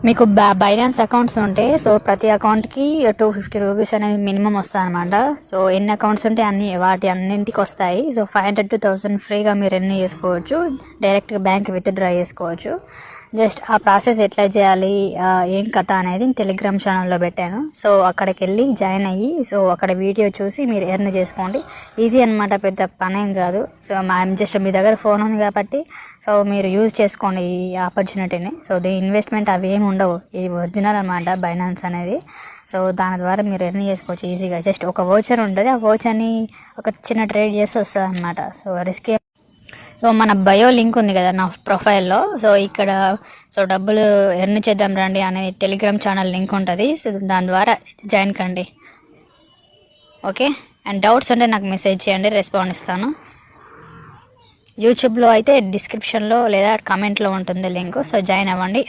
మీకు Binance accounts ఉంటే so ప్రతి అకౌంట్కి 250 రూపీస్ అనేది మినిమం వస్తుంది అనమాట. సో ఎన్ని అకౌంట్స్ ఉంటే వాటి అన్నింటికి వస్తాయి. సో 500 to 1000 ఫ్రీగా మీరు ఎన్ని చేసుకోవచ్చు, డైరెక్ట్గా బ్యాంక్ విత్డ్రా చేసుకోవచ్చు. జస్ట్ ఆ ప్రాసెస్ ఎట్లా చేయాలి, ఏం కథ అనేది టెలిగ్రామ్ ఛానల్లో పెట్టాను. సో అక్కడికి వెళ్ళి జాయిన్ అయ్యి సో అక్కడ వీడియో చూసి మీరు ఎర్న్ చేసుకోండి. ఈజీ అనమాట, పెద్ద పనేం కాదు. సో జస్ట్ మీ దగ్గర ఫోన్ ఉంది కాబట్టి సో మీరు యూజ్ చేసుకోండి ఈ ఆపర్చునిటీని. సో దీని ఇన్వెస్ట్మెంట్ అవి ఏమి ఉండవు, ఇది ఒరిజినల్ అనమాట బైనాన్స్ అనేది. సో దాని ద్వారా మీరు ఎర్న్ చేసుకోవచ్చు ఈజీగా. జస్ట్ ఒక వోచర్ ఉంటుంది, ఆ వోచర్ని ఒక చిన్న ట్రేడ్ చేసి వస్తుంది అనమాట. So risk. సో మన బయో లింక్ ఉంది కదా నా ప్రొఫైల్లో, సో ఇక్కడ సో డబ్బులు ఎర్న్ చేద్దాం రండి అనే టెలిగ్రామ్ ఛానల్ లింక్ ఉంటుంది. సో దాని ద్వారా జాయిన్ కండి. ఓకే, అండ్ డౌట్స్ ఉంటే నాకు మెసేజ్ చేయండి, రెస్పాండ్ ఇస్తాను. యూట్యూబ్లో అయితే డిస్క్రిప్షన్లో లేదా కమెంట్లో ఉంటుంది లింక్. సో జాయిన్ అవ్వండి.